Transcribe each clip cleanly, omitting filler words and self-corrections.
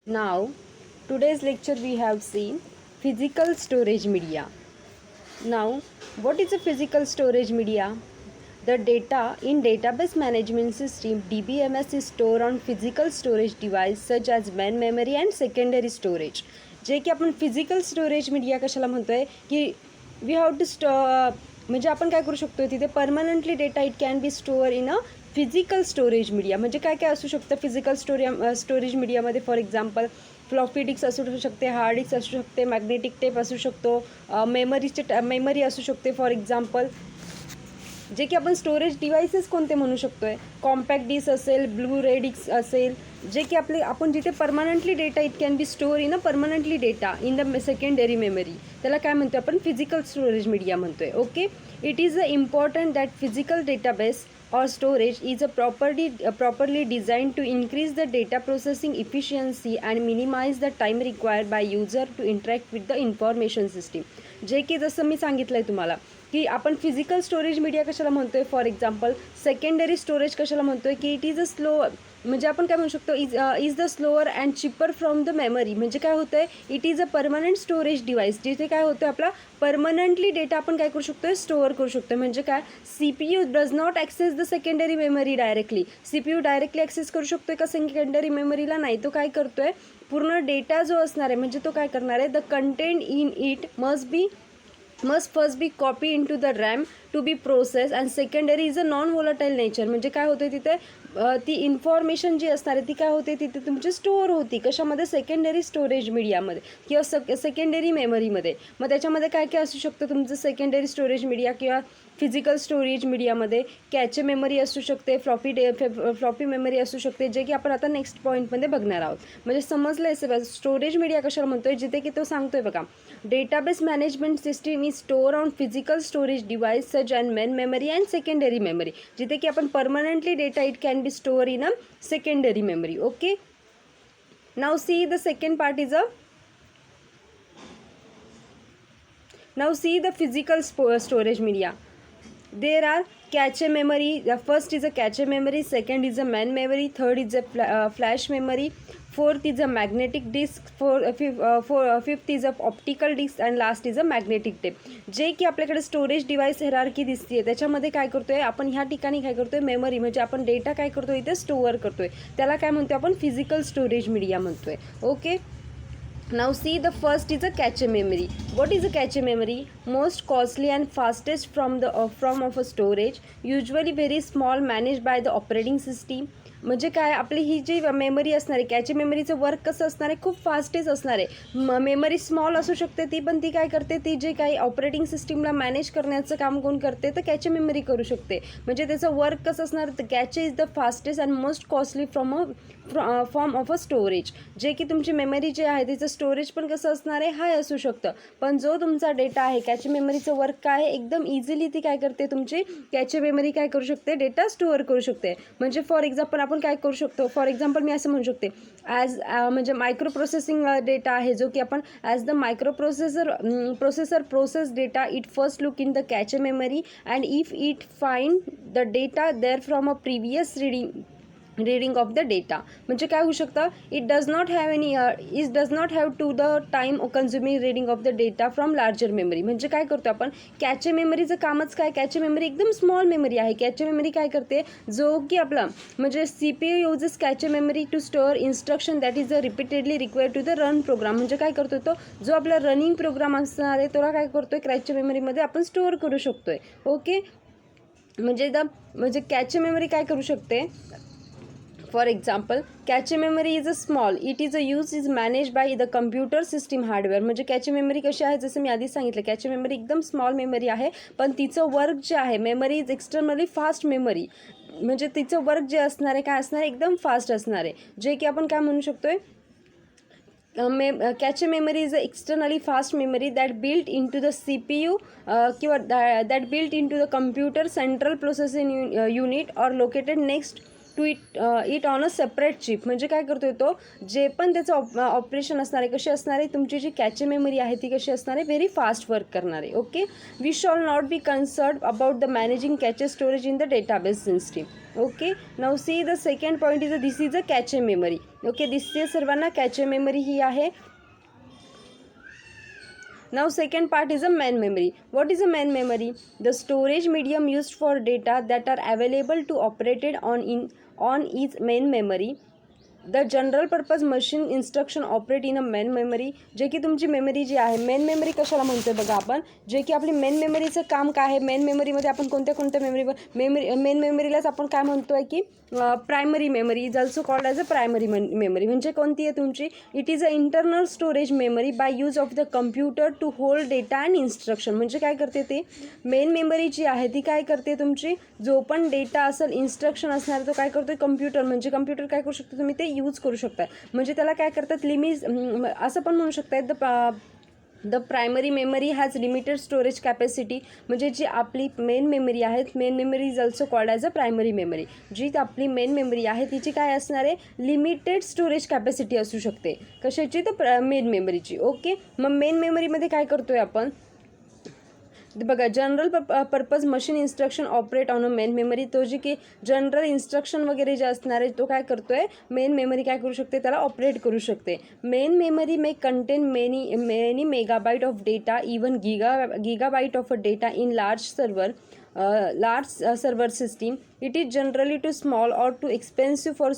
Now, today's lecture we have seen physical storage media. Now, what is a physical storage media? The data in database management system DBMS is stored on physical storage device such as main memory and secondary storage. जे की आपण physical storage media कशाला म्हणतोय की we have to म्हणजे आपण काय करू शकतो तिथे permanently data it can be store in a physical storage media. म्हणजे काय काय असू शकतं फिजिकल स्टोरेज मीडियामध्ये? फॉर एक्झाम्पल फ्लॉपी डिस्क असू शकते, हार्ड डिस्क असू शकते, मॅग्नेटिक टेप असू शकतो, मेमरी असू शकते. फॉर एक्झाम्पल जे की आपण स्टोरेज डिव्हाइसेस कोणते म्हणू शकतो आहे? कॉम्पॅक्ट डिस्क असेल, ब्लू रे डिस्क असेल, जे की आपण जिथे permanently data it can be store in a permanently data in the secondary memory, त्याला काय म्हणतो आपण? फिजिकल स्टोरेज मीडिया म्हणतोय. Okay, it is a important that physical database or storage is a properly designed to increase the data processing efficiency and minimize the time required by user to interact with the information system. जे की जसं मी सांगितलं आहे तुम्हाला की आपण physical storage media कशाला म्हणतोय? फॉर एक्झाम्पल सेकंडरी स्टोरेज कशाला म्हणतोय की इट इज अ स्लो, म्हणजे आपण काय म्हणू शकतो is the slower and cheaper from the memory. म्हणजे काय होतं आहे? It is a permanent storage device, जिथे काय होतं आपला परमनंटली डेटा आपण काय करू शकतो? स्टोअर करू शकतो. म्हणजे काय? CPU does not access the secondary memory directly. CPU directly access करू शकतो का सेकंडरी मेमरीला? नाही. तो काय करतोय? पूर्ण डेटा जो असणार आहे म्हणजे तो काय करणार आहे? The content in it must first be copied into the RAM to be processed and secondary is a non volatile nature. म्हणजे काय होतं तिथे ती इन्फॉर्मेशन जी असणार आहे ती काय होते तिथे तुमची स्टोअर होती कशामध्ये? सेकंडरी स्टोरेज मीडियामध्ये किंवा सेकंडरी मेमरीमध्ये. मग त्याच्यामध्ये काय काय असू शकतं तुमचं सेकंडरी स्टोरेज मीडिया किंवा फिजिकल स्टोरेज मीडियामध्ये? कॅचे मेमरी असू शकते, फ्लॉपी मेमरी असू शकते, जे की आपण आता नेक्स्ट पॉईंटमध्ये बघणार आहोत. म्हणजे समजलं आहे स्टोरेज मीडिया कशाला म्हणतोय? जिथे की तो सांगतोय बघा, database management system is store on physical storage device such and main memory and secondary memory. जिथे की आपण permanently data it can be store in a secondary memory. Okay, now see the second part is the physical storage media. There are cache memory. The first is a cache memory, second is a main memory, third is a flash memory, fourth is a magnetic disk, fifth is a optical disk and last is a magnetic tape. जे की आपल्याकडे storage device hierarchy दिसते त्याच्यामध्ये काय करतोय आपण? ह्या ठिकाणी काय करतोय? मेमरी, म्हणजे आपण डेटा काय करतोय इथे स्टोअर करतोय, त्याला काय म्हणतोय आपण? फिजिकल स्टोरेज मीडिया म्हणतोय. Okay, now see the first is a cache memory. What is a cache memory? Most costly and fastest from of a storage, usually very small, managed by the operating system. म्हणजे काय? आपली ही जी memory असणार आहे कॅचे मेमरीचं work कसं असणार आहे? खूप fastest असणार आहे. मेमरी स्मॉल असू शकते ती, पण ती काय करते? ती जे काही ऑपरेटिंग सिस्टीमला मॅनेज करण्याचं काम कोण करते? तर कॅचे मेमरी करू शकते. म्हणजे त्याचं वर्क कसं असणार? तर cache is the fastest and most costly form of a storage. जे की तुमची मेमरी जे आहे तिचं स्टोरेज पण कसं असणार आहे? हाय असू शकतं. पण जो तुमचा डेटा आहे कॅचे मेमरीचं वर्क काय आहे? एकदम इझिली ती काय करते? तुमची कॅचे मेमरी काय करू शकते? डेटा स्टोअर करू शकते. म्हणजे फॉर एक्झाम्पल आपण काय करू शकतो? फॉर एक्झाम्पल मी असं म्हणू शकते म्हणजे मायक्रो प्रोसेसिंग डेटा आहे जो की आपण as the micro process data it first look in the cache memory and if it find the data there from a previous reading of the data. म्हणजे काय होऊ शकतं? It does not have to the time consuming reading of the data from larger memory. म्हणजे काय करतो आपण? Cache मेमरीचं कामच काय? कॅचे मेमरी एकदम स्मॉल मेमरी आहे. कॅचे मेमरी काय करते? जो की आपला म्हणजे CPU uses cache memory to store instruction that is repeatedly required to the run program. म्हणजे काय करतो तो? जो आपला रनिंग प्रोग्राम असणार आहे तो काय करतोय? कॅचे मेमरीमध्ये आपण स्टोअर करू शकतोय. ओके, म्हणजे कॅचे मेमरी काय करू शकते? For example cache memory is a small, it is a use is manage by the computer system hardware. म्हणजे कॅचे मेमरी कशी आहे? जसं मी आधी सांगितलं कॅचे मेमरी एकदम स्मॉल मेमरी आहे, पण तिचं वर्क जे आहे memory is externally fast memory. म्हणजे तिचं वर्क जे असणार आहे काय असणार आहे? एकदम फास्ट असणार आहे. जे की आपण काय म्हणू शकतोय? Cache memory is a externally fast memory that built into the CPU किंवा that built into the computer central processing unit or located next to it on a separate chip. म्हणजे काय करतोय तो, जे पण त्याचं operation असणार आहे, कशी असणार आहे तुमची जी कॅचे मेमरी आहे ती कशी असणार आहे, व्हेरी फास्ट वर्क करणार आहे. Okay, we shall not be concern about the managing cache storage in the database system. Okay, now see the second point is this is a cache memory. Okay, दिसते सर्वांना कॅचे memory ही आहे. Now second part is a main memory. What is a main memory? The storage medium used for data that are available to operated on is main memory. The general purpose machine instruction operate in a main memory. जे की तुमची memory जी आहे, main memory कशाला म्हणतोय बघा आपण, जे की आपली मेन मेमरीचं काम काय आहे, मेन मेमरीमध्ये आपण कोणत्या मेन मेमरीलाच आपण काय म्हणतोय की primary memory is also called as a primary memory. म्हणजे कोणती आहे तुमची, it is a internal storage memory by use of the computer to hold data and instruction. म्हणजे काय करते ते, मेन मेमरी जी आहे ती काय करते तुमची, जो पण डेटा असेल, इन्स्ट्रक्शन असणार तो काय करतोय कम्प्युटर. म्हणजे कम्प्युटर काय करू शकतो तुम्ही ते यूज करू शकता. म्हणजे त्याला काय करतात, असं पण म्हणू शकतात the primary memory has limited storage capacity. म्हणजे जी आपली मेन मेमरी आहे, main memory is also called as a primary memory. जी आपली मेन मेमरी आहे तिची काय असणार आहे, लिमिटेड स्टोरेज कॅपॅसिटी असू शकते. कशाची, तर मेन मेमरीची. ओके, मग मेन मेमरीमध्ये काय करतोय आपण बघा, general purpose machine instruction operate on a main memory. तो जी की जनरल इन्स्ट्रक्शन वगैरे जे असणार आहे तो काय करतोय, मेन मेमरी काय करू शकते, त्याला ऑपरेट करू शकते. Main memory may contain many megabyte of data, even gigabyte of a data in large server system. It is generally too small or too expensive for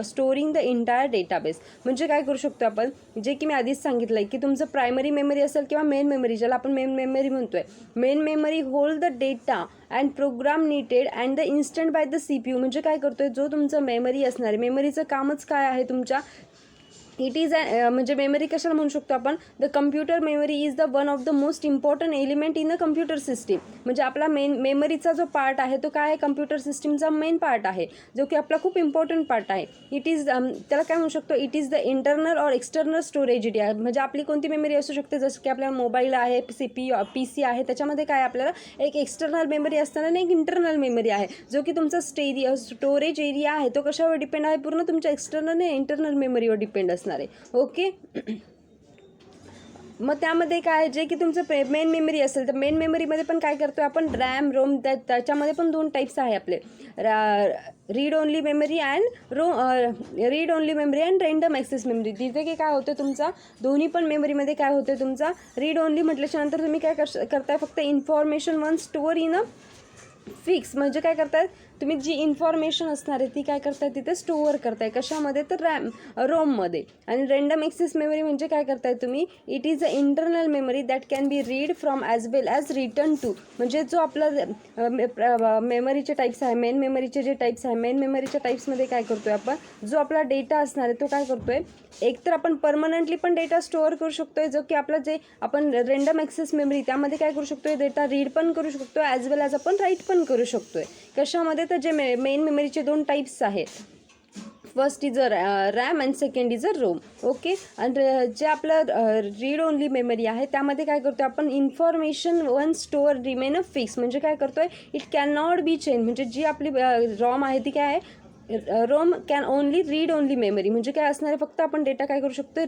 storing the entire database. म्हणजे काय करू शकतो आपण, जे की मी आधीच सांगितलं आहे की तुमचं प्रायमरी मेमरी असेल किंवा मेन मेमरी, ज्याला आपण मेन मेमरी म्हणतोय, main memory hold the data and program needed and the instant by the CPU. म्हणजे काय करतोय, जो तुमचा मेमरी असणार आहे, मेमरीचं कामच काय आहे तुमच्या, इट इज म्हणजे मेमरी कशाला म्हणू शकतो आपण, the computer memory is the one of the most important element in the computer system. म्हणजे आपला मेमरीचा जो पार्ट आहे तो काय आहे, कम्प्युटर सिस्टीमचा मेन पार्ट आहे, जो की आपला खूप इम्पॉर्टंट पार्ट आहे. इट इज त्याला काय म्हणू शकतो, it is the internal or external storage area. म्हणजे आपली कोणती मेमरी असू शकते, जसं की आपल्याला मोबाईल आहे, PC आहे, त्याच्यामध्ये काय आपल्याला एक एक्सटर्नल मेमरी असताना आणि एक इंटरनल मेमरी आहे, जो की तुमचा स्टोरेज एरिया आहे तो कशावर डिपेंड आहे, पूर्ण तुमच्या एक्सटर्नल आणि इंटरनल मेमरीवर डिपेंड असणार आहे. ओके, मग त्यामध्ये काय, जे की तुमचं मेन मेमरी असेल तर मेन मेमरीमध्ये पण काय करतो आपण, रॅम रोम. त्याच्यामध्ये पण दोन टाईप्स आहे आपले, read only memory and random access memory. तिथे की काय होतं तुमचा, दोन्ही पण मेमरीमध्ये काय होतं तुमचा, रीड ओनली म्हटल्याच्या नंतर तुम्ही काय करताय, फक्त information one store in a fix. म्हणजे काय करताय तुम्ही, जी इन्फॉर्मेशन असणार आहे ती काय करताय तिथे स्टोअर करताय, कशामध्ये, तर रोममध्ये. आणि रँडम ॲक्सेस मेमरी म्हणजे काय करताय तुम्ही, it is a internal memory that can be read from as well as written to. म्हणजे जो आपला मेमरीचे टाईप्स आहे, मेन मेमरीचे जे टाईप्स आहे, मेन मेमरीच्या टाईप्समध्ये काय करतोय आपण, जो आपला डेटा असणार आहे तो काय करतोय, एक तर आपण परमनंटली पण डेटा स्टोअर करू शकतोय, जो की आपला जे आपण रँडम ॲक्सेस मेमरी त्यामध्ये काय करू शकतोय, डेटा रीड पण करू शकतो ॲज वेल ॲज आपण राईट पण करू शकतोय. कशामध्ये, तर जे मेन मेमरीचे दोन टाईप्स आहेत, first is a RAM and second is a ROM. Okay, आणि जे आपलं रीड ओनली मेमरी आहे त्यामध्ये काय करतो आपण, information one store remain a fix. म्हणजे काय करतोय, it can not be change. म्हणजे जी आपली रॉम आहे ती काय आहे, ROM can only read only memory. म्हणजे काय असणार आहे, फक्त आपण डेटा काय करू शकतो,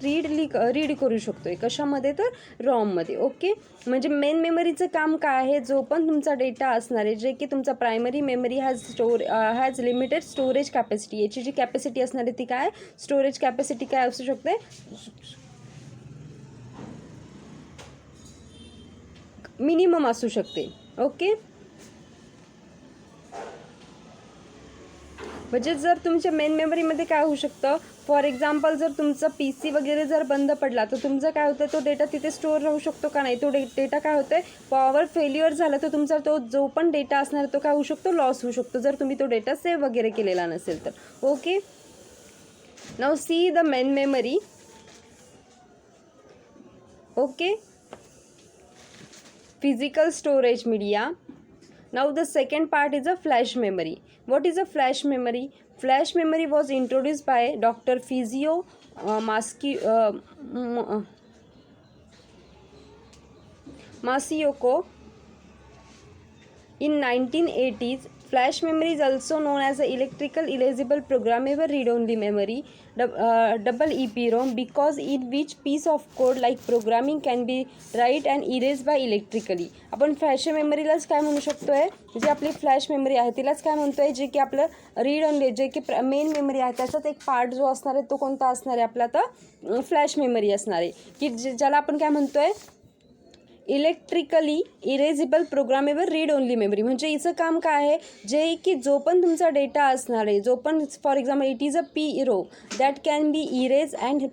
रीड करू शकतोय, कशामध्ये, तर रॉममध्ये. ओके, म्हणजे मेन मेमरीचं काम काय आहे, जो पण तुमचा डेटा असणार आहे, जे की तुमचा primary memory has limited storage capacity. याची जी कॅपॅसिटी असणार आहे ती काय, स्टोरेज कॅपॅसिटी काय असू शकते, मिनिमम असू शकते. ओके, म्हणजे जर तुमच्या मेन मेमरीमध्ये काय होऊ शकतं, फॉर एक्झाम्पल जर तुमचा PC वगैरे जर बंद पडला तर तुमचं काय होतं, तो डेटा तिथे स्टोअर राहू शकतो का नाही, तो डेटा काय होतोय, पॉवर फेल्युअर झाला तर तुमचा तो जो पण डेटा असणार तो काय होऊ शकतो, लॉस होऊ शकतो, जर तुम्ही तो डेटा सेव्ह वगैरे केलेला नसेल तर. Okay, now see the main memory. Okay, physical storage media. Now the second part is a flash memory. What is a flash memory? Flash memory was introduced by Dr. Masayoko in 1980s. Flash memory is also known as a electrical erasable programmable read-only memory, double EPROM, because in which piece of code like programming can be write and erased by electrically. आपण flash मेमरीलाच काय म्हणू शकतो आहे, जे आपली flash memory आहे तिलाच काय म्हणतो आहे, जे की आपलं रीड ओनली, जे की मेन मेमरी आहे त्याचाच एक पार्ट जो असणार आहे तो कोणता असणार आहे आपला, तर फ्लॅश मेमरी असणार आहे, की ज्याला आपण काय म्हणतो आहे, electrically erasable programmable read only memory. म्हणजे हिचं काम काय आहे, जे की जो पण तुमचा डेटा असणार आहे, जो पण for example it is a PROM that can B erase and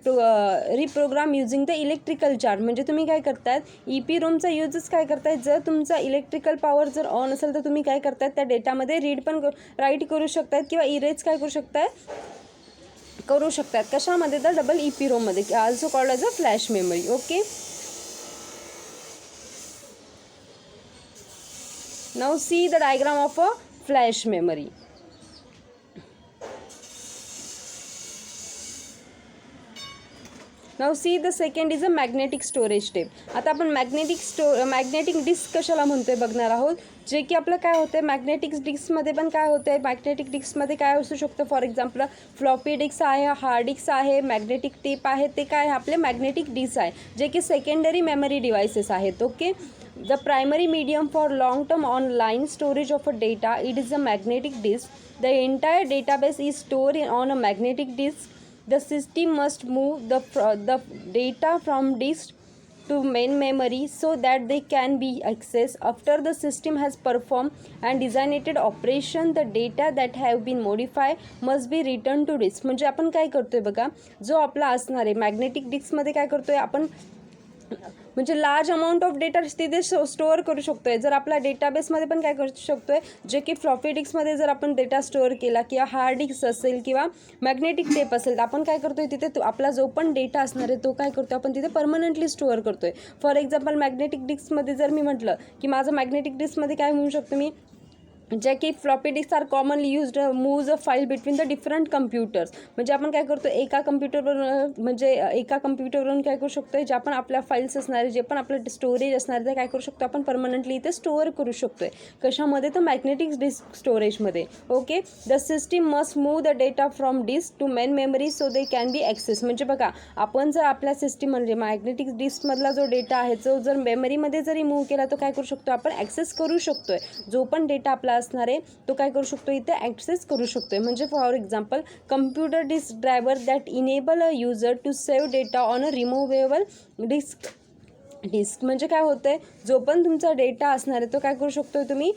reprogram using the electrical charge. म्हणजे तुम्ही काय करतायत, EPROMचा यूजच काय करतायत, जर तुमचा इलेक्ट्रिकल पॉवर जर ऑन असेल तर तुम्ही काय करतायत, त्या डेटामध्ये रीड पण राईट करू शकतायत किंवा इरेज काय करू शकतायत, कशामध्ये, तर डबल EPROMमध्ये, also called as a flash memory. Okay. Now see the diagram of a flash memory. Now see the second is a magnetic storage tape. आता आपण मॅग्नेटिक डिस्क कशाला म्हणतोय बघणार आहोत, जे की आपलं काय होतं, मॅग्नेटिक डिस्कमध्ये पण काय होतं आहे, मॅग्नेटिक डिस्कमध्ये काय असू शकतं, फॉर एक्झाम्पल फ्लॉपी डिस्क आहे, हार्ड डिस्क आहे, मॅग्नेटिक टेप आहे, ते काय आपले मॅग्नेटिक डिस्क आहे, जे की सेकंडरी मेमरी डिव्हाइसेस आहेत. Okay. The primary medium for long-term online storage of a data, it is a magnetic disk. The entire database is stored on a magnetic disk. The system must move the data from disk to main memory so that they can be accessed. After the system has performed and designated operation, the data that have been modified must be returned to disk. म्हणजे आपण काय करतोय बघा, जो आपला असणार आहे magnetic डिस्कमध्ये काय करतोय आपण, म्हणजे लार्ज अमाऊंट ऑफ डेटा तिथे स्टोअर करू शकतो आहे. जर आपला डेटाबेसमध्ये पण काय करू शकतो आहे, जे की फ्लॉपी डिस्कमध्ये जर आपण डेटा स्टोअर केला किंवा हार्ड डिस्क असेल किंवा मॅग्नेटिक टेप असेल, तर आपण काय करतो आहे, तिथे आपला जो पण डेटा असणार आहे तो काय करतो आपण तिथे परमनंटली स्टोअर करतो आहे. फॉर एक्झाम्पल मॅग्नेटिक डिस्कमध्ये जर मी म्हटलं की माझं मॅग्नेटिक डिस्कमध्ये काय म्हणू शकतो मी, जे की floppy disk are commonly used moves a file between the different computers. म्हणजे आपण काय करतो, एका कम्प्युटरवरून काय करू शकतो, जे आपण आपल्या फाईल्स असणारे, जे पण आपलं स्टोरेज असणार ते काय करू शकतो आपण परमनंटली इथे स्टोअर करू शकतो आहे. कशामध्ये, तर मॅग्नेटिक डिस्क स्टोरेजमध्ये. Okay. The system must move the data from disk to main memory so they can be access. म्हणजे बघा, आपण जर आपल्या सिस्टीम म्हणजे मॅग्नेटिक डिस्कमधला जो डेटा आहे जो जर मेमरीमध्ये जरी मूव्ह केला तर काय करू शकतो आपण ॲक्सेस करू शकतो आहे. जो पण डेटा आपला असणार आहे तो काय करू शकतो इथे ॲक्सेस करू शकतो आहे. म्हणजे for example computer disk driver that enable a user to save data on a removable disk. म्हणजे काय होतं आहे, जो पण तुमचा डेटा असणार आहे तो काय करू शकतो तुम्ही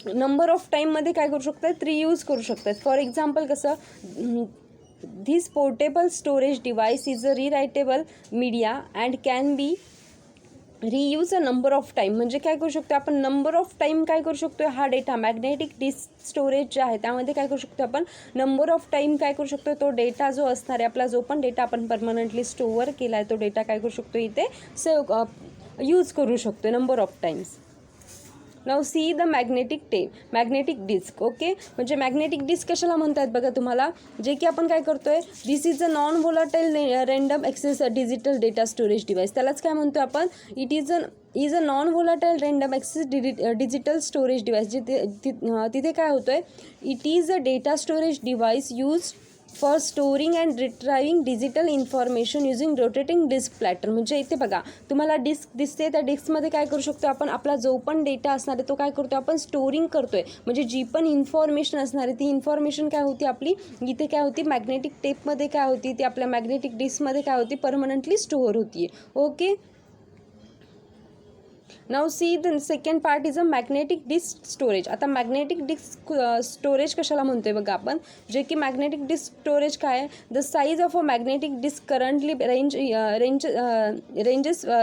नंबर ऑफ टाईममध्ये काय करू शकतात, रियूज करू शकतात. फॉर एक्झाम्पल कसं, this portable storage device is a rewritable media and can be reuse a number of time. म्हणजे काय करू शकतो आपण नंबर ऑफ टाईम काय करू शकतो, हा डेटा मॅग्नेटिक डिस्क स्टोरेज जे आहे त्यामध्ये काय करू शकतो आपण नंबर ऑफ टाईम काय करू शकतो, तो डेटा जो असणार आहे आपला जो पण डेटा आपण परमनंटली स्टोअर केला आहे तो डेटा काय करू शकतो इथे सेव्ह यूज करू शकतो number of times. Now see the magnetic tape, magnetic disk. Okay. म्हणजे मॅग्नेटिक डिस्क कशाला म्हणतात बघा तुम्हाला, जे की आपण काय करतोय, this is a non volatile random access digital data storage device. त्यालाच काय म्हणतो आपण, it is a non volatile random access digital storage device. तिथे काय होतं आहे, it is a data storage device use for storing and retrieving digital information using rotating disk platter. म्हणजे इथे बघा तुम्हाला डिस्क दिसते, त्या डिस्कमध्ये काय करू शकतो आपण आपला जो पण डेटा असणार आहे तो काय करतो आपण स्टोरिंग करतोय. म्हणजे जी पण इन्फॉर्मेशन असणार आहे ती इन्फॉर्मेशन काय होती आपली इथे काय होती मॅग्नेटिक टेपमध्ये काय होती, ती आपल्या मॅग्नेटिक डिस्कमध्ये काय होती परमनंटली स्टोअर होती. Okay. Now see the second part is a magnetic disk storage. आता मॅग्नेटिक डिस्क स्टोरेज कशाला म्हणतोय बघा आपण, जे की मॅग्नेटिक डिस्क स्टोरेज काय आहे, the size of a magnetic disk currently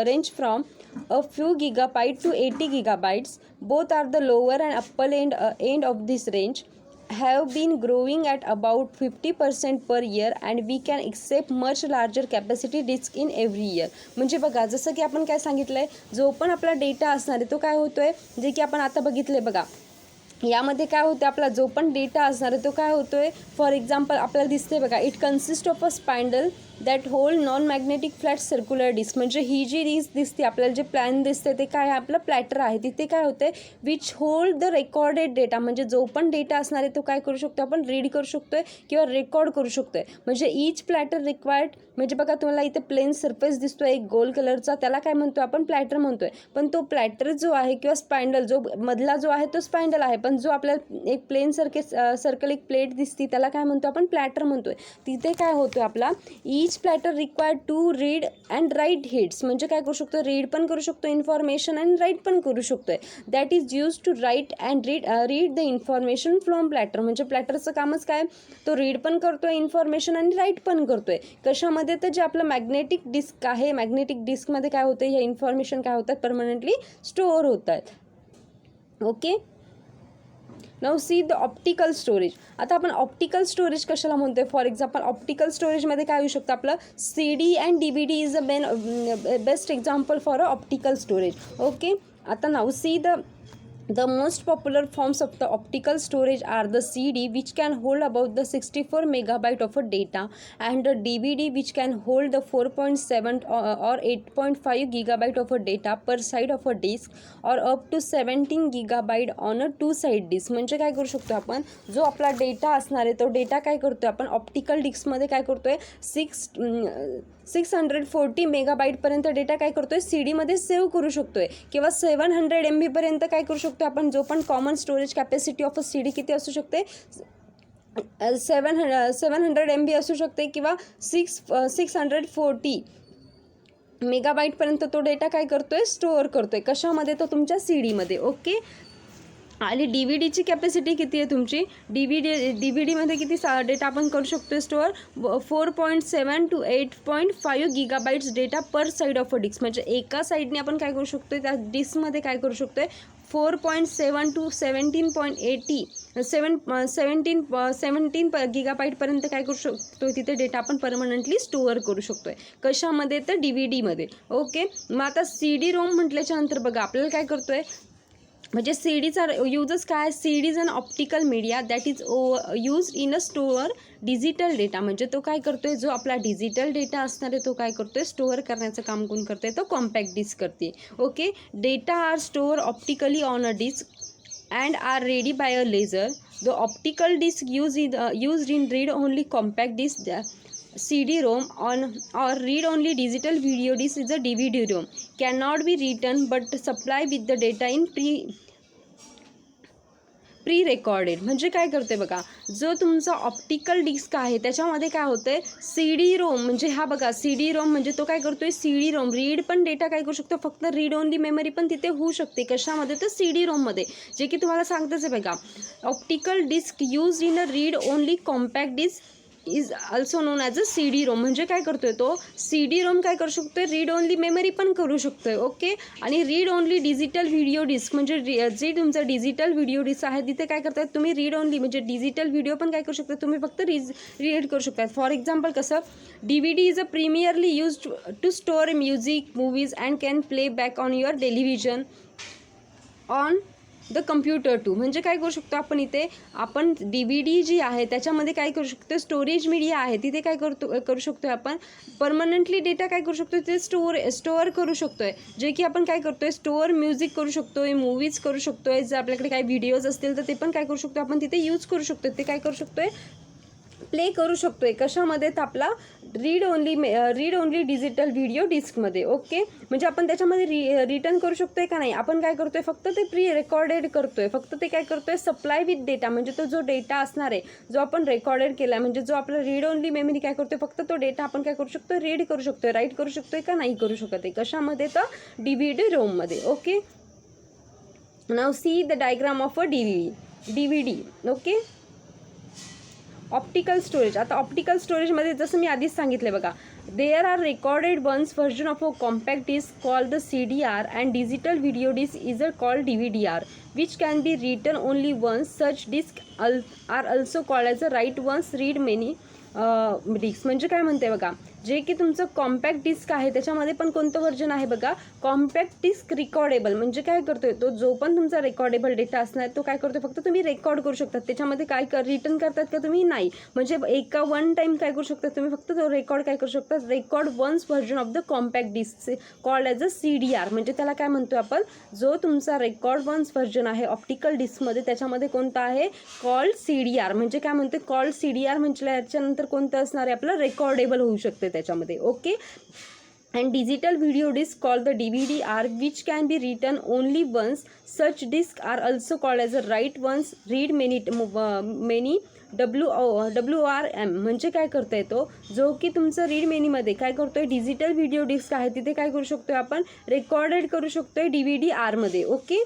range from a few gigabyte to 80 gigabytes. Both are the lower and upper end of this range. Have been growing at about 50% per year and we can accept much larger capacity disk in every year. म्हणजे बघा जसं की आपण काय सांगितलं आहे, जो पण आपला डेटा असणार आहे तो काय होतो आहे, जे की आपण आता बघितलं आहे बघा, यामध्ये काय होतं आपला जो पण डेटा असणार आहे तो काय होतो आहे, फॉर एक्झाम्पल आपल्याला दिसते बघा, it consist of a spindle that hold non magnetic flat circular disk. म्हणजे ही जी डिस्क दिसते आपल्याला, जे प्लॅन दिसते ते काय आहे, आपलं प्लॅटर आहे. तिथे काय होते, which hold the recorded data. म्हणजे जो पण डेटा असणार आहे तो काय करू शकतो आपण, रीड करू शकतोय किंवा रेकॉर्ड करू शकतोय. म्हणजे ईच प्लॅटर रिक्वायर्ड, म्हणजे बघा तुम्हाला इथे प्लेन सरफेस दिसतोय एक गोल कलरचा, त्याला काय म्हणतोय आपण, प्लॅटर म्हणतोय. पण तो प्लॅटर जो आहे किंवा स्पाइंडल जो मधला जो आहे तो स्पाइंडल आहे, पण जो आपल्याला एक प्लेन सर्कल एक प्लेट दिसती त्याला काय म्हणतो आपण, प्लॅटर म्हणतोय. तिथे काय होतं आपला, each platter required to read and write heads. म्हणजे काय करू शकतो, रीड पण करू शकतो इन्फॉर्मेशन आणि राईट पण करू शकतोय. That is use to write and read the information from platter. म्हणजे प्लॅटरचं कामच काय, तो रीड पण करतोय इन्फॉर्मेशन आणि राईट पण करतोय. कशामध्ये, तर जे आपलं मॅग्नेटिक डिस्क आहे, मॅग्नेटिक डिस्कमध्ये काय होतं, हे इन्फॉर्मेशन काय होतात, परमनंटली स्टोअर होतात. Okay. Now see the optical storage. आता आपण ऑप्टिकल स्टोरेज कशाला म्हणतोय, फॉर एक्झाम्पल ऑप्टिकल स्टोरेजमध्ये काय होऊ शकतं, आपलं CD and DVD is a best example for a optical storage. Okay. आता now see the most popular forms of the optical storage are the CD, which can hold about the 64 megabyte of a data, and the DVD, which can hold the 4.7 or 8.5 gigabyte of a data per side of a disk, or up to 17 gigabyte on a two side disk. म्हणजे काय करू शकतो आपण, जो आपला data असणार आहे तो डेटा काय करतोय आपण ऑप्टिकल डिस्कमध्ये काय करतोय, 640 मेगाबाईटपर्यंत डेटा काय करतोय, CDमध्ये सेव्ह करू शकतोय. किंवा 700 MB पर्यंत काय करू शकतो आपण, जो पण common storage capacity of a CD किती असू शकते, 700 MB असू शकते. किंवा 640 मेगाबाईटपर्यंत तो डेटा काय करतोय, स्टोअर करतोय. कशामध्ये, तो तुमच्या CDमध्ये. ओके. आणि DVDची कॅपॅसिटी किती आहे तुमची, DVDमध्ये किती डेटा आपण करू शकतो store, 4.7 to 8.5 gigabytes data per side of a disk. म्हणजे एका साईडने आपण काय करू शकतो, त्या डिस्कमध्ये काय करू शकतो, 4.7 to 17 gigabyteपर्यंत काय करू शकतो, तिथे डेटा आपण परमनंटली स्टोअर करू शकतोय. कशामध्ये, तर DVDमध्ये. ओके. मग आता CD रोम म्हटल्याच्या नंतर बघा आपल्याला काय करतोय, म्हणजे CDचा यूजच काय, CD is an optical media that is use in a store digital data. म्हणजे तो काय करतोय, जो आपला डिजिटल डेटा असणार आहे तो काय करतोय, स्टोअर करण्याचं काम कोण करतोय, तो कॉम्पॅक्ट डिस्क करते. Okay. Data are store optically on a disk and are ready by a laser. The optical disk used in read only compact disk, CD-ROM or read-only digital video disc is a DVD-ROM. Cannot be written but supply with the data in pre recorded. म्हणजे काय करते बघा, जो तुमचा optical disk आहे त्याच्यामध्ये काय होतंय, CD-ROM. म्हणजे हा बघा CD-ROM म्हणजे तो काय करतोय, CD-ROM रीड पण डेटा काय करू शकतो, फक्त रीड ओनली मेमरी पण तिथे होऊ शकते. कशामध्ये, तर CD-ROMमध्ये. जे की तुम्हाला सांगतच आहे बघा, optical disk use in a read only compact disk is also known as a CD-ROM. म्हणजे काय करतोय, तो CD-ROM काय करू शकतोय, रीड ओनली मेमरी पण करू शकतोय. ओके. आणि read only digital video disk म्हणजे जे तुमचं डिजिटल व्हिडिओ डिस्क आहे तिथे काय करताय तुम्ही, रीड ओनली म्हणजे डिजिटल व्हिडिओ पण काय करू शकता तुम्ही, फक्त रीड करू शकता. फॉर एक्झाम्पल कसं, DVD is a primarily use to store music, movies and can play back on your television on the computer too. म्हणजे काय करू शकतो आपण, इथे आपण DVD जी आहे त्याच्यामध्ये काय करू शकतो, स्टोरेज मीडिया आहे तिथे काय करू शकतो आपण, परमनंटली डेटा काय करू शकतो, ते स्टोअर करू शकतोय. जे की आपण काय करतोय, स्टोअर म्युझिक करू शकतोय, मूवीज करू शकतोय. जर आपल्याकडे काही व्हिडिओज असतील तर ते पण काय करू शकतो आपण, तिथे यूज करू शकतो. ते काय करू शकतोय, प्ले करू शकतोय. कशामध्ये, तर आपला रीड ओनली डिजिटल व्हिडिओ डिस्कमध्ये. ओके. म्हणजे आपण त्याच्यामध्ये रिटर्न करू शकतोय का नाही, आपण काय करतोय, फक्त ते प्री रेकॉर्डेड करतोय. फक्त ते काय करतोय, सप्लाय विथ डेटा. म्हणजे तो जो डेटा असणार आहे जो आपण रेकॉर्डेड केला, म्हणजे जो आपला रीड ओनली मेमरी काय करतोय, फक्त तो डेटा आपण काय करू शकतो, रीड करू शकतोय. राईट करू शकतोय का नाही करू शकत आहे. कशामध्ये, तर DVD-ROMमध्ये. Okay. Now see the diagram of a DVD. Okay. Optical storage. आता ऑप्टिकल स्टोरेजमध्ये जसं मी आधीच सांगितलं बघा, there are recorded once version of a compact disk called the CDR and digital video disk is a called DVD-R which can be written only once. Such disk are also called as a write once, read many disk. म्हणजे काय म्हणते बघा, जे की तुमचं compact disk आहे त्याच्यामध्ये पण कोणतं व्हर्जन आहे बघा, कॉम्पॅक्ट डिस्क रिकॉर्डेबल. म्हणजे काय करतोय तो, जो पण तुमचा रेकॉर्डेबल डेटा असणार तो काय करतोय, फक्त तुम्ही रेकॉर्ड करू शकता. त्याच्यामध्ये काय रिटर्न करतात का तुम्ही, नाही. म्हणजे एका वन टाइम काय करू शकता तुम्ही, फक्त तो रेकॉर्ड काय करू शकता, record once version of the compact disk called as a CDR. म्हणजे त्याला काय म्हणतो आपण, जो तुमचा रेकॉर्ड वन्स व्हर्जन आहे ऑप्टिकल डिस्कमध्ये त्याच्यामध्ये कोणता आहे, कॉल्ड CDR. म्हणजे काय म्हणते, कॉल्ड CDR म्हटल्याच्यानंतर कोणतं असणार आहे आपलं, रेकॉर्डेबल होऊ शकते त्याच्यामध्ये. Okay. And digital video disc called the DVD-R, which can be written only once. Such discs are also called as a write once, read many WRM. म्हणजे काय करता येतो, जो की तुमचं रीड मेनीमध्ये काय करतोय, डिजिटल व्हिडिओ डिस्क आहे तिथे काय करू शकतोय आपण, रेकॉर्डेड करू शकतोय DVD-R मध्ये. Okay.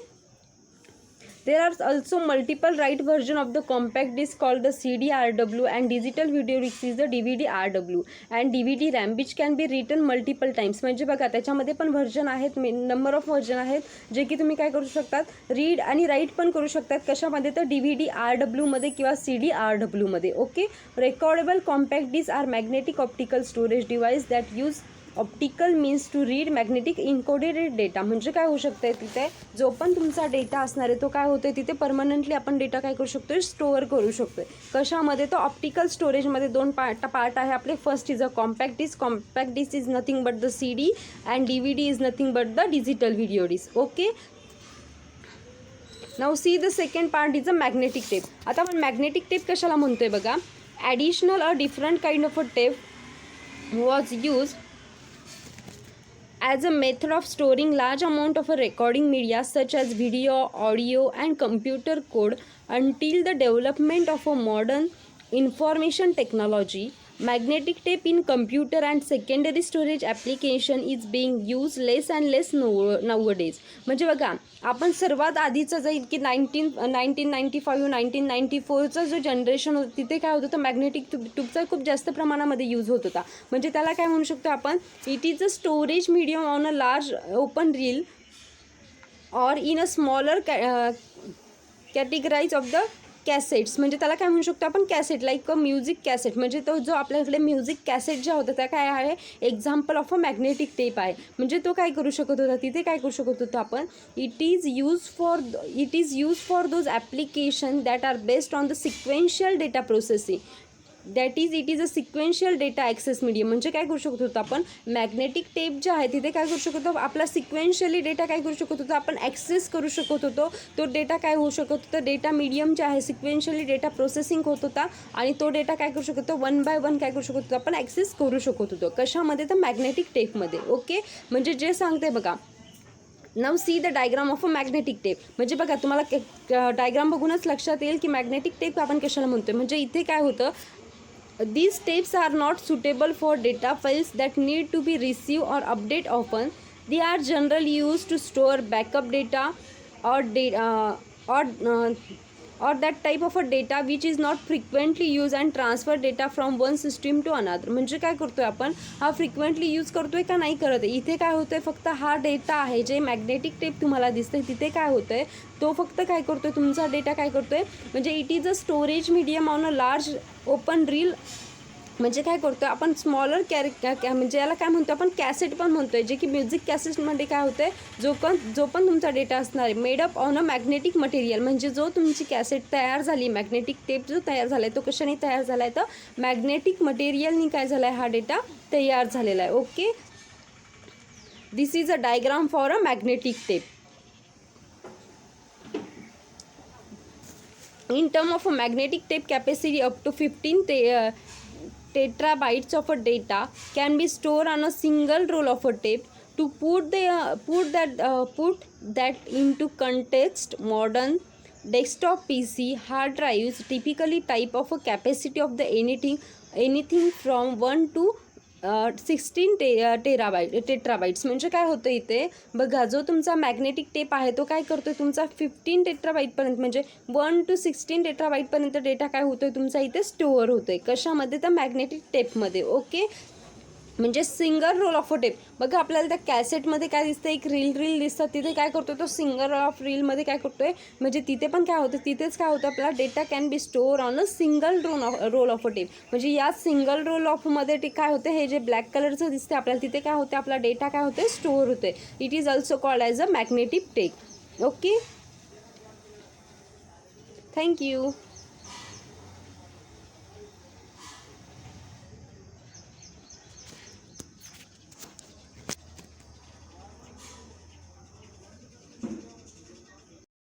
There are also multiple write version of the compact disc called the CD-RW, and digital video disc is the DVD-RW and DVD-RAM, which can be written multiple times. म्हणजे बघा त्याच्यामध्ये पण version आहेत, number of version आहेत जे की तुम्ही काय करू शकतात, रीड आणि राईट पण करू शकतात. कशामध्ये तर DVD-RW मध्ये किंवा CD-RW मध्ये. Okay. Recordable compact disk are magnetic optical storage device that use optical means to read magnetic encoded data. म्हणजे काय होऊ शकते, तिथे जो पण तुमचा डेटा असणार आहे तो काय होतोय, तिथे परमनंटली आपण डेटा काय करू शकतोय, स्टोअर करू शकतोय. कशामध्ये, तो ऑप्टिकल स्टोरेजमध्ये दोन पार्ट आहे आपले. First is a compact disk. Compact disk is nothing but the CD and DVD is nothing but the digital video disk. Okay. Now see the second part is a magnetic tape. आता आपण magnetic tape कशाला म्हणतोय बघा, additional a different kind of a tape was use as a method of storing large amount of a recording media such as video, audio and computer code until the development of a modern information technology. Magnetic tape in computer and secondary storage application is being used less and less nowadays. म्हणजे बघा आपण सर्वात आधीचं जाईल की 1995 1994चा जो generation होतं तिथे काय होतं, तर मॅग्नेटिक ट्यूबचा खूप जास्त प्रमाणामध्ये यूज होत होता. म्हणजे त्याला काय म्हणू शकतो आपण, it is a storage medium on a large open reel और in a smaller categorise of the cassettes. म्हणजे त्याला काय म्हणू शकतो आपण, cassette, like a music cassette. म्हणजे तो जो आपल्याकडे म्युझिक कॅसेट ज्या होत्या त्या काय आहे, example of a magnetic tape आहे. म्हणजे तो काय करू शकत होता, तिथे काय करू शकत होतो आपण, it is use for those application that are based on the sequential data processing. That is it is a sequential data access medium. म्हणजे काय करू शकत होतो आपण, मॅग्नेटिक टेप जे आहे तिथे काय करू शकत होतो, आपला सिक्वेन्शियली डेटा काय करू शकत होतो, आपण ॲक्सेस करू शकत होतो. तो डेटा काय होऊ शकत होता, डेटा मीडियम जे आहे सिक्वेन्शियली डेटा प्रोसेसिंग होत होता आणि तो डेटा काय करू शकत होतो, वन बाय वन काय करू शकत होतो आपण, ॲक्सेस करू शकत होतो. कशामध्ये, तर मॅग्नेटिक टेपमध्ये. ओके. म्हणजे जे सांगते बघा, now see the diagram of a magnetic tape. म्हणजे बघा तुम्हाला डायग्राम बघूनच लक्षात येईल की मॅग्नेटिक टेप आपण कशाला म्हणतोय. म्हणजे इथे काय होतं, these tapes are not suitable for data files that need to be received or update often. They are generally used to store backup data or that type of a data which is not frequently used and transfer data from one system to another. म्हणजे काय करतोय आपण, हा frequently use करतोय का नाही करत आहे. इथे काय होतंय, फक्त हा डेटा आहे जे मॅग्नेटिक टेप तुम्हाला दिसतंय तिथे काय होतंय, तो फक्त काय करतोय, तुमचा डेटा काय करतोय, म्हणजे it is a storage medium on a large open reel. म्हणजे काय करतो आपण, स्मॉलर म्हणजे याला काय म्हणतो आपण, कॅसेट पण म्हणतोय, जे की म्युझिक कॅसेटमध्ये काय होतं आहे, जो पण तुमचा डेटा असणार आहे made up on a magnetic material. म्हणजे जो तुमची कॅसेट तयार झाली, मॅग्नेटिक टेप जो तयार झाला आहे तो कशाने तयार झाला आहे, तर मॅग्नेटिक मटेरियलनी काय झाला आहे, हा डेटा तयार झालेला आहे. Okay. This is a diagram for a magnetic tape. In term of a magnetic tape capacity up to 15 tetrabytes of a data can be stored on a single roll of a tape. To put that into context, modern desktop PC hard drives typically type of a capacity of the anything from 1 to 16 टेट्राबाईट्स. म्हणजे काय होतं इथे बघा, जो तुमचा magnetic tape आहे तो काय करतोय, तुमचा 15 टेट्राबाईटपर्यंत म्हणजे 1 to 16 टेट्राबाईटपर्यंत डेटा काय होतोय तुमचा इथे स्टोअर होतोय. कशामध्ये, तर मॅग्नेटिक टेपमध्ये. ओके. म्हणजे single roll of a tape. बघा आपल्याला त्या कॅसेटमध्ये काय दिसतं, एक रील दिसतात, तिथे काय करतो तो सिंगल रोल ऑफ रीलमध्ये काय करतोय, म्हणजे तिथे पण काय होतं, तिथेच काय होतं, आपला data can be store on a single roll of a tape. म्हणजे या सिंगल रोल ऑफमध्ये काय होतं, हे जे ब्लॅक कलरचं दिसते आपल्याला, तिथे काय होतं, आपला डेटा काय होते, स्टोअर होते. It is also called as a magnetic tape. Okay, thank you.